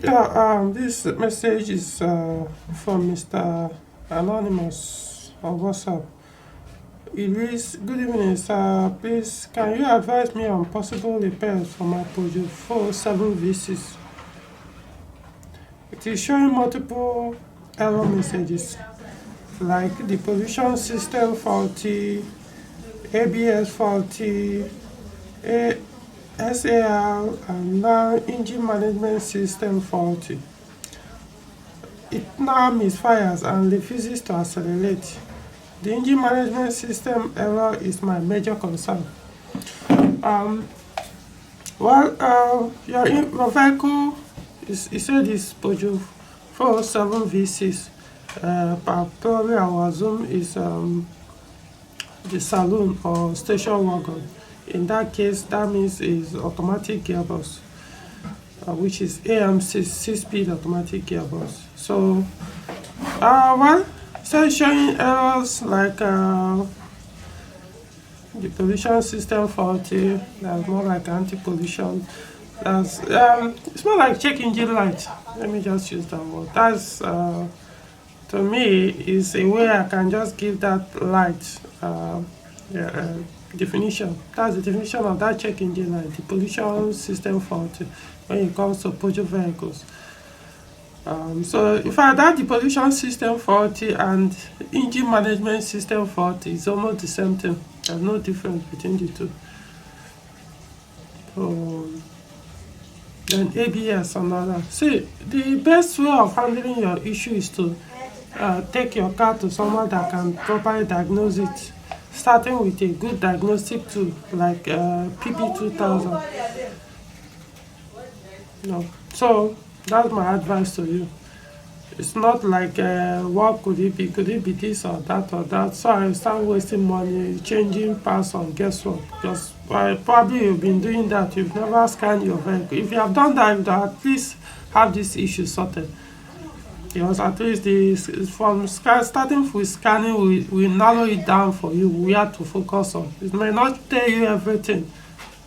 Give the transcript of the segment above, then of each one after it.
This message is from Mr. Anonymous on WhatsApp. It reads, "Good evening, sir. Please, can you advise me on possible repairs for my Peugeot 407 V6? It is showing multiple error messages, like the position system faulty, ABS faulty, SAR, and now engine management system faulty. It now misfires and refuses to accelerate. The engine management system error is my major concern." Your vehicle is, you said, is Peugeot 407 V6. Probably I will assume is the saloon or station wagon. In that case, that means is automatic gearbox, which is AM6 6-speed automatic gearbox. So, so showing errors like the pollution system faulty. That's more like anti-pollution. That's it's more like check engine light. Let me just use that word. That's to me is a way I can just give that light definition. That's the definition of that check engine light, the pollution system faulty when it comes to Peugeot vehicles. So in fact, that the pollution system faulty and engine management system faulty is almost the same thing. There's no difference between the two. So then ABS and all that. See, the best way of handling your issue is to take your car to someone that can properly diagnose it, starting with a good diagnostic tool like PP2000. So that's my advice to you. It's not like what could it be? Could it be this or that or that? So I start wasting money changing parts on guesswork, because probably you've been doing that. You've never scanned your vehicle. If you have done that, you at least have this issue sorted. Because at least starting with scanning, we narrow it down for you. We have to focus on. It may not tell you everything,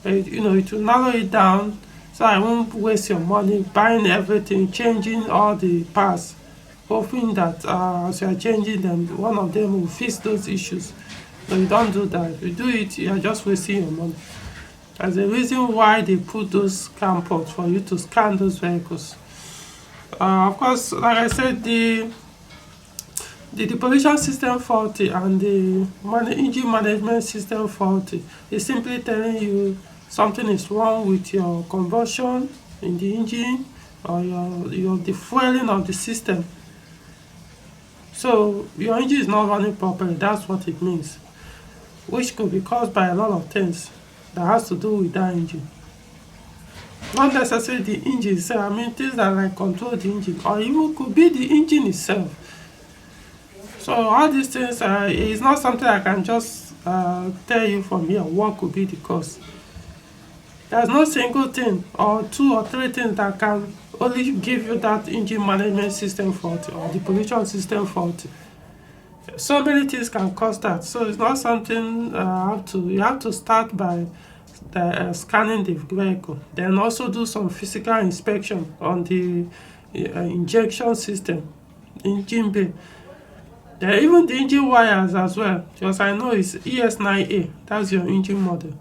but it will narrow it down. So I won't waste your money buying everything, changing all the parts, hoping that as you are changing them, one of them will fix those issues. So you don't do that. If you do it, you are just wasting your money. There's a reason why they put those scan ports for you to scan those vehicles. Of course, like I said, the pollution system faulty and the engine management system faulty is simply telling you something is wrong with your combustion in the engine or your the fueling of the system. So your engine is not running properly. That's what it means, which could be caused by a lot of things that has to do with that engine. Not necessarily the engine itself. I mean things that like control the engine, or even could be the engine itself. So all these things is not something I can just tell you from here what could be the cause. There's no single thing or 2 or 3 things that can only give you that engine management system faulty or the pollution system faulty. So many things can cause that. So it's not something you have to start by scanning the vehicle, then also do some physical inspection on the injection system, engine bay. There are even the engine wires as well, because I know it's ES9A, that's your engine model.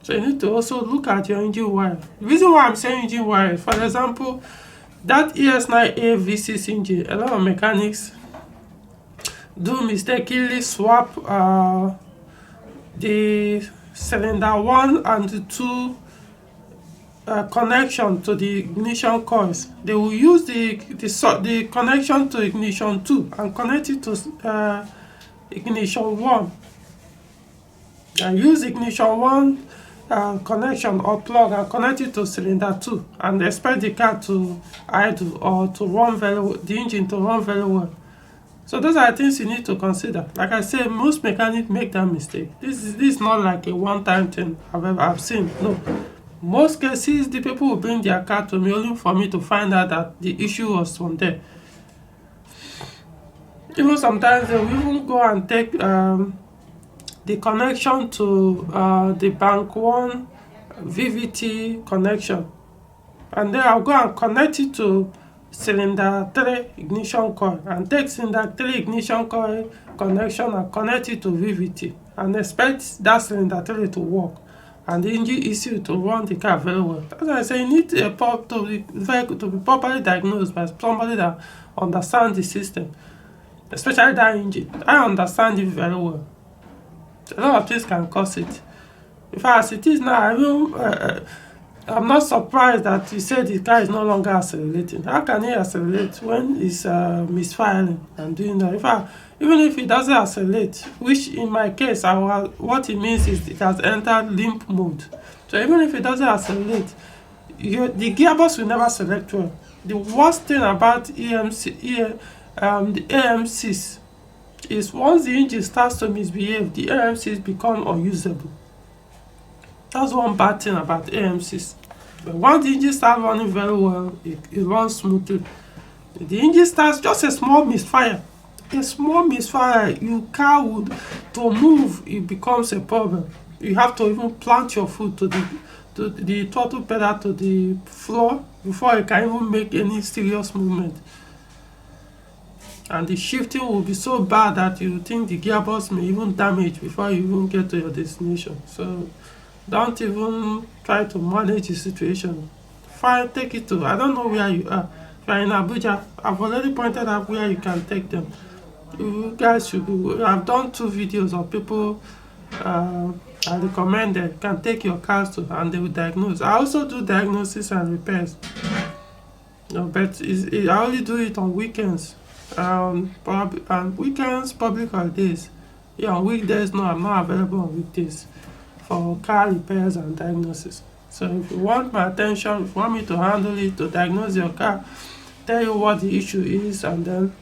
So you need to also look at your engine wire. The reason why I'm saying engine wire, for example, that ES9A V6 engine, a lot of mechanics do mistakenly swap the cylinder 1 and 2 connection to the ignition coils. They will use the connection to ignition 2 and connect it to ignition 1. And use ignition 1 connection or plug and connect it to cylinder 2 and expect the car to idle or to run the engine to run very well. So those are things you need to consider. Like I said, most mechanics make that mistake. This is not like a one-time thing I've seen. No. Most cases, the people will bring their car to me only for me to find out that the issue was from there. Even sometimes they will even go and take the connection to the bank 1 VVT connection, and then I'll go and connect it to cylinder 3 ignition coil and take cylinder 3 ignition coil connection and connect it to VVT and expect that cylinder 3 to work and the engine ECU to run the car very well. As I say, you need a vehicle to be properly diagnosed by somebody that understands the system, especially that engine. I understand it very well. A lot of things can cause it. In fact, as it is now, I'm not surprised that you said the car is no longer accelerating. How can he accelerate when it's misfiring and doing that? In fact, even if it doesn't accelerate, which in my case, what it means is it has entered limp mode. So even if it doesn't accelerate, the gearbox will never select well. The worst thing about the AMCs is once the engine starts to misbehave, the AMCs become unusable. That's one bad thing about AMCs. But once the engine starts running very well, it runs smoothly. The engine starts just a small misfire. A small misfire, your car would, to move, it becomes a problem. You have to even plant your foot to the throttle pedal to the floor before you can even make any serious movement. And the shifting will be so bad that you think the gearbox may even damage before you even get to your destination. So don't even try to manage the situation. Fine, take it to, I don't know where you are. If you're in Abuja, I've already pointed out where you can take them. You guys should be, I've done 2 videos of people I recommend that can take your cars to and they will diagnose. I also do diagnosis and repairs. No, but I only do it on weekends. Weekends, public holidays. Yeah, on weekdays, no, I'm not available on weekdays for car repairs and diagnosis. So if you want my attention, if you want me to handle it, to diagnose your car, tell you what the issue is, and then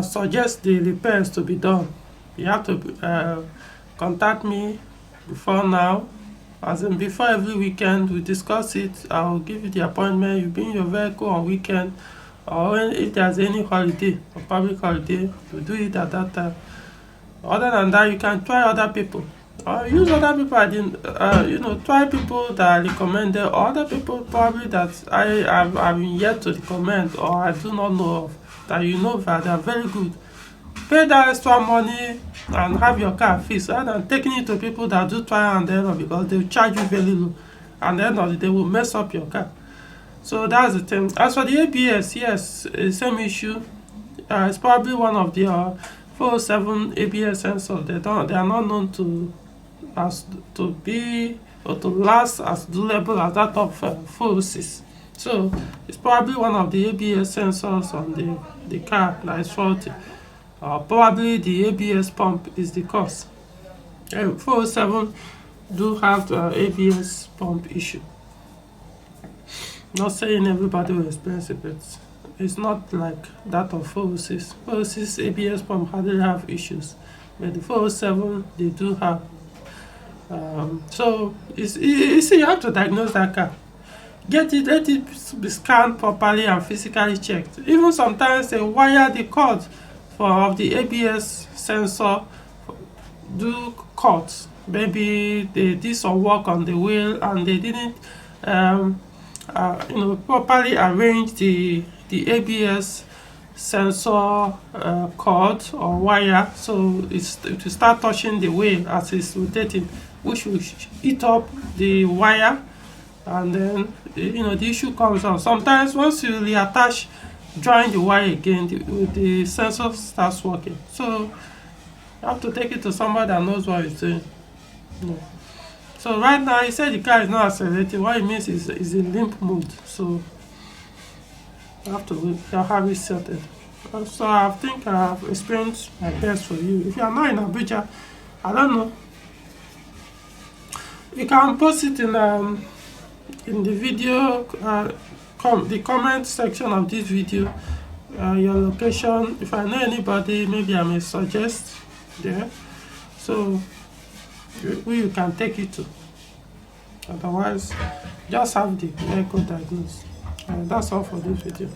suggest the repairs to be done, you have to contact me before now, as in before every weekend. We discuss it. I'll give you the appointment. You bring your vehicle on weekend, or if there's any holiday or public holiday, you do it at that time. Other than that, you can try other people. Use other people. I didn't, try people that I recommended, or other people probably that I've yet to recommend, or I do not know of, that that they are very good. Pay that extra money and have your car fixed, rather than taking it to people that do try and error, because they will charge you very low, and then they will mess up your car. So that's the thing. As for the ABS, yes, same issue. It's probably one of the 407 ABS sensors. They are not known to be or to last as durable as that of 406. So it's probably one of the ABS sensors on the car that is faulty. Probably the ABS pump is the cause. 407 do have the ABS pump issue. Not saying everybody will experience it, but it's not like that of 406. 406 ABS pump hardly have issues, but the 407 they do have. So you have to diagnose that car. Let it be scanned properly and physically checked. Even sometimes they wire the cord of the ABS sensor do cut. Maybe they did some work on the wheel and they didn't properly arrange the ABS sensor cord or wire, so it will start touching the wheel as it's rotating, which will eat up the wire, and then the issue comes out. Sometimes once you reattach, join the wire again, the sensor starts working. So you have to take it to somebody that knows what it's doing. So right now, he said the car is not accelerating. What it means is in limp mode. So you have to have it settled. So I think I have experienced my best for you. If you are not in Abuja, I don't know, you can post it in the video, the comment section of this video, your location. If I know anybody, maybe I may suggest there, so who you can take it to. Otherwise, just have the vehicle diagnosed. That's all for this video.